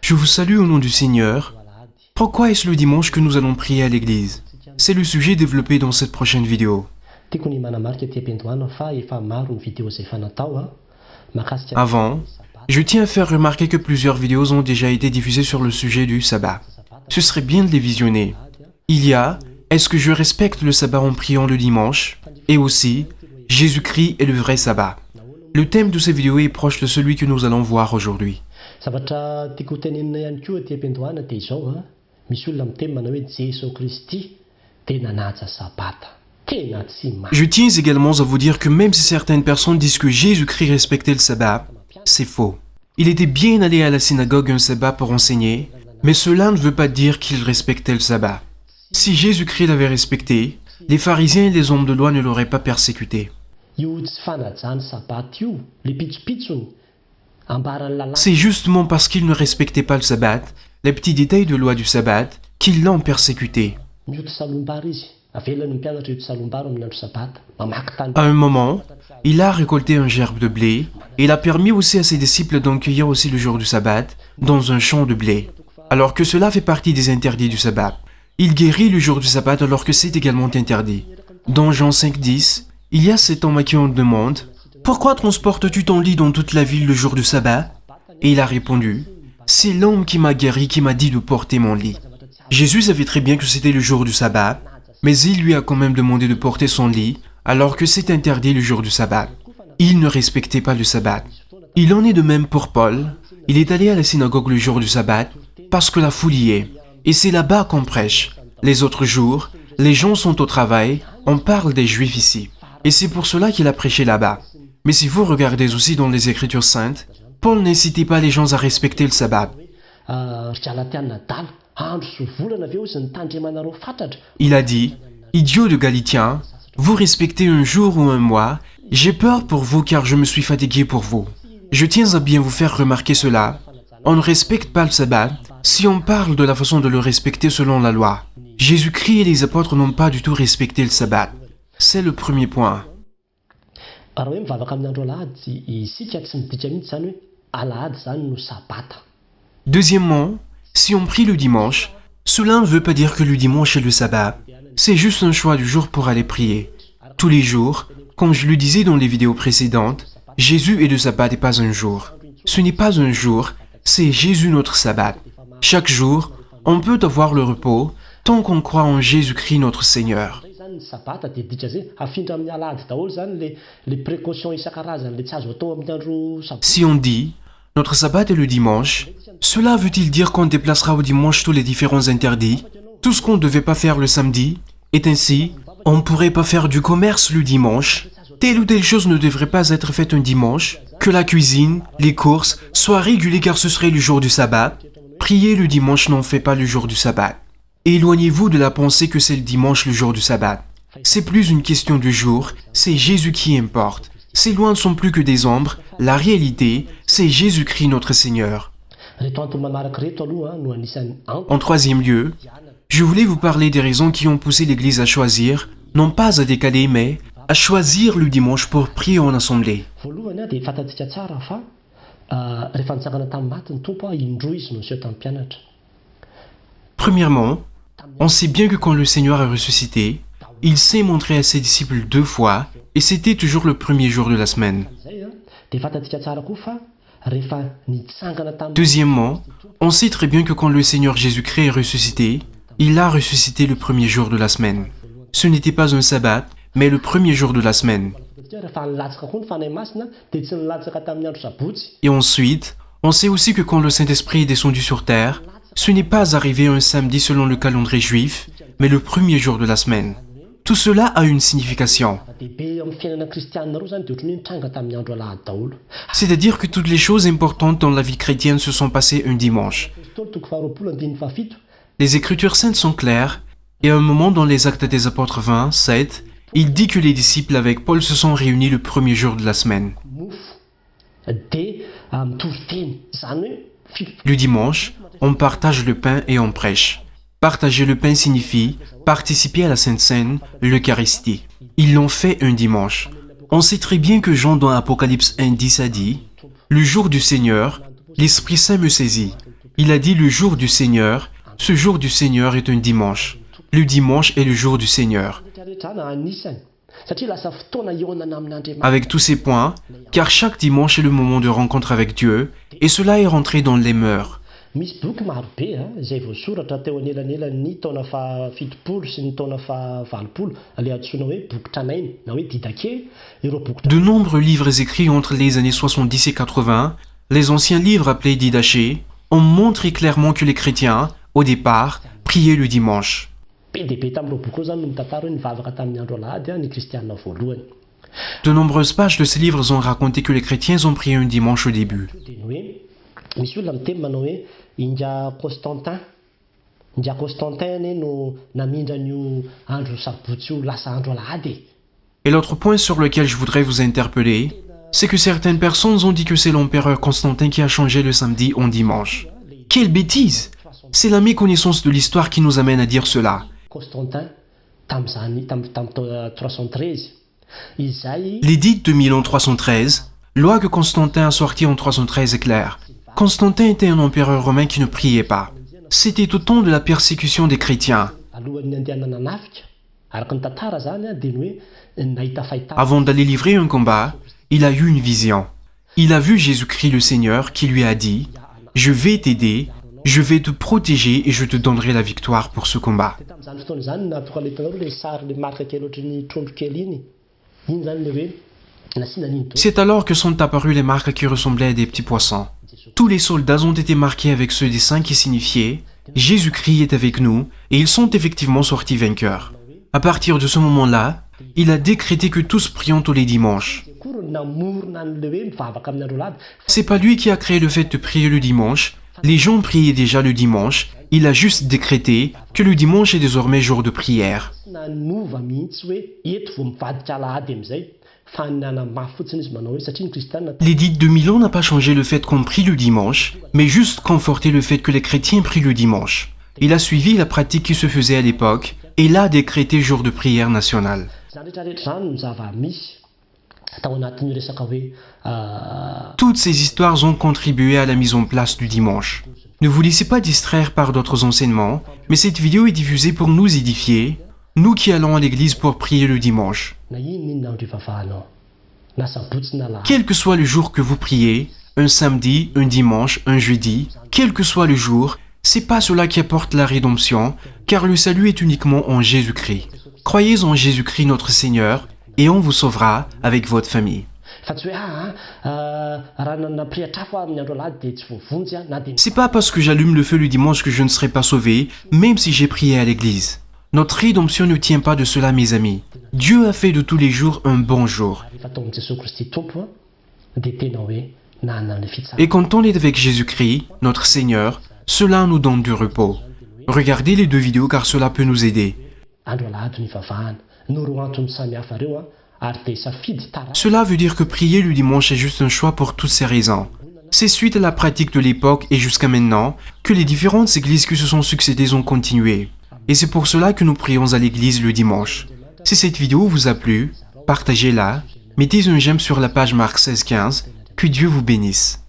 Je vous salue au nom du Seigneur. Pourquoi est-ce le dimanche que nous allons prier à l'église? C'est le sujet développé dans cette prochaine vidéo. Avant, je tiens à faire remarquer que plusieurs vidéos ont déjà été diffusées sur le sujet du sabbat. Ce serait bien de les visionner. Il y a « Est-ce que je respecte le sabbat en priant le dimanche ?» et aussi « Jésus-Christ est le vrai sabbat ». Le thème de ces vidéos est proche de celui que nous allons voir aujourd'hui. Je tiens également à vous dire que même si certaines personnes disent que Jésus-Christ respectait le sabbat, c'est faux. Il était bien allé à la synagogue un sabbat pour enseigner, mais cela ne veut pas dire qu'il respectait le sabbat. Si Jésus-Christ l'avait respecté, les pharisiens et les hommes de loi ne l'auraient pas persécuté. C'est justement parce qu'il ne respectait pas le sabbat, les petits détails de loi du sabbat, qu'ils l'ont persécuté. À un moment, il a récolté un gerbe de blé, et il a permis aussi à ses disciples d'en cueillir aussi le jour du sabbat, dans un champ de blé. Alors que cela fait partie des interdits du sabbat. Il guérit le jour du sabbat alors que c'est également interdit. Dans Jean 5,10, il y a cet homme à qui on demande « Pourquoi transportes-tu ton lit dans toute la ville le jour du sabbat ?» Et il a répondu « C'est l'homme qui m'a guéri qui m'a dit de porter mon lit. » Jésus savait très bien que c'était le jour du sabbat, mais il lui a quand même demandé de porter son lit alors que c'est interdit le jour du sabbat. Il ne respectait pas le sabbat. Il en est de même pour Paul. Il est allé à la synagogue le jour du sabbat parce que la foule y est. Et c'est là-bas qu'on prêche. Les autres jours, les gens sont au travail, on parle des Juifs ici. Et c'est pour cela qu'il a prêché là-bas. Mais si vous regardez aussi dans les Écritures saintes, Paul n'incitait pas les gens à respecter le sabbat. Il a dit, « Idiots de Galatiens, vous respectez un jour ou un mois, j'ai peur pour vous car je me suis fatigué pour vous. » Je tiens à bien vous faire remarquer cela. On ne respecte pas le sabbat si on parle de la façon de le respecter selon la loi. Jésus-Christ et les apôtres n'ont pas du tout respecté le sabbat. C'est le premier point. Deuxièmement, si on prie le dimanche, cela ne veut pas dire que le dimanche est le sabbat. C'est juste un choix du jour pour aller prier. Tous les jours, comme je le disais dans les vidéos précédentes, Jésus est le sabbat et pas un jour. Ce n'est pas un jour, c'est Jésus notre sabbat. Chaque jour, on peut avoir le repos tant qu'on croit en Jésus-Christ notre Seigneur. Si on dit « notre sabbat est le dimanche », cela veut-il dire qu'on déplacera au dimanche tous les différents interdits? Tout ce qu'on ne devait pas faire le samedi? Et ainsi, on ne pourrait pas faire du commerce le dimanche? Telle ou telle chose ne devrait pas être faite un dimanche? Que la cuisine, les courses soient régulées car ce serait le jour du sabbat? Prier le dimanche n'en fait pas le jour du sabbat. Éloignez-vous de la pensée que c'est le dimanche le jour du sabbat. C'est plus une question de jour, c'est Jésus qui importe. Ces lois ne sont plus que des ombres, la réalité, c'est Jésus-Christ notre Seigneur. En troisième lieu, je voulais vous parler des raisons qui ont poussé l'Église à choisir, non pas à décaler, mais à choisir le dimanche pour prier en assemblée. Premièrement, on sait bien que quand le Seigneur a ressuscité, il s'est montré à ses disciples 2 fois, et c'était toujours le premier jour de la semaine. Deuxièmement, on sait très bien que quand le Seigneur Jésus-Christ est ressuscité, il a ressuscité le premier jour de la semaine. Ce n'était pas un sabbat, mais le premier jour de la semaine. Et ensuite, on sait aussi que quand le Saint-Esprit est descendu sur terre, ce n'est pas arrivé un samedi selon le calendrier juif, mais le premier jour de la semaine. Tout cela a une signification. C'est-à-dire que toutes les choses importantes dans la vie chrétienne se sont passées un dimanche. Les Écritures saintes sont claires, et à un moment dans les Actes des Apôtres 20, 7, il dit que les disciples avec Paul se sont réunis le premier jour de la semaine. Le dimanche, on partage le pain et on prêche. Partager le pain signifie participer à la Sainte Seine, l'Eucharistie. Ils l'ont fait un dimanche. On sait très bien que Jean dans Apocalypse 1,10 a dit « Le jour du Seigneur, l'Esprit Saint me saisit. Il a dit le jour du Seigneur, ce jour du Seigneur est un dimanche. Le dimanche est le jour du Seigneur. Avec tous ces points, car chaque dimanche est le moment de rencontre avec Dieu, et cela est rentré dans les mœurs. Misy boky marobe izay voasoratra teo anelanelan'ny taona fahafitopolo sy ny taona fahavalopolo le antsoina hoe boky tranainy na hoe Didaké. De nombreux livres écrits entre les années 70 et 80, les anciens livres appelés Didaché, ont montré clairement que les chrétiens, au départ, priaient le dimanche. Be dia be tamin'ireo boky ireo zany no mitantara hoe nivavaka tamin'ny andro alahady ny kristianina voalohany. De nombreuses pages de ces livres ont raconté que les chrétiens ont prié un dimanche au début. Misy olona miteny manao hoe indria Constantin no namindra an'io andro sabotsy io lasa andro alahady. Et l'autre point sur lequel je voudrais vous interpeller, c'est que certaines personnes ont dit que c'est l'empereur Constantin qui a changé le samedi en dimanche. Quelle bêtise! C'est la méconnaissance de l'histoire qui nous amène à dire cela. Constantin tamin'ny taona 313. L'édit de Milan 313, loi que Constantin a sortie en 313 est claire. Constantin était un empereur romain qui ne priait pas. C'était au temps de la persécution des chrétiens. Avant d'aller livrer un combat, il a eu une vision. Il a vu Jésus-Christ le Seigneur qui lui a dit « Je vais t'aider, je vais te protéger et je te donnerai la victoire pour ce combat. » C'est alors que sont apparues les marques qui ressemblaient à des petits poissons. Tous les soldats ont été marqués avec ce dessin qui signifiait « Jésus-Christ est avec nous » et ils sont effectivement sortis vainqueurs. À partir de ce moment-là, il a décrété que tous prions tous les dimanches. C'est pas lui qui a créé le fait de prier le dimanche. Les gens priaient déjà le dimanche. Il a juste décrété que le dimanche est désormais jour de prière. L'édit de Milan n'a pas changé le fait qu'on prie le dimanche, mais juste conforté le fait que les chrétiens prient le dimanche. Il a suivi la pratique qui se faisait à l'époque et l'a décrété jour de prière nationale. Toutes ces histoires ont contribué à la mise en place du dimanche. Ne vous laissez pas distraire par d'autres enseignements, mais cette vidéo est diffusée pour nous édifier, nous qui allons à l'église pour prier le dimanche. Quel que soit le jour que vous priez, un samedi, un dimanche, un jeudi, quel que soit le jour, c'est pas cela qui apporte la rédemption, car le salut est uniquement en Jésus-Christ. Croyez en Jésus-Christ notre Seigneur, et on vous sauvera avec votre famille. C'est pas parce que j'allume le feu le dimanche que je ne serai pas sauvé, même si j'ai prié à l'église. Notre rédemption ne tient pas de cela, mes amis. Dieu a fait de tous les jours un bon jour. Et quand on est avec Jésus-Christ, notre Seigneur, cela nous donne du repos. Regardez les deux vidéos car cela peut nous aider. Cela veut dire que prier le dimanche est juste un choix pour toutes ces raisons. C'est suite à la pratique de l'époque et jusqu'à maintenant que les différentes églises qui se sont succédées ont continué. Et c'est pour cela que nous prions à l'église le dimanche. Si cette vidéo vous a plu, partagez-la, mettez un j'aime sur la page Marc 1615, que Dieu vous bénisse.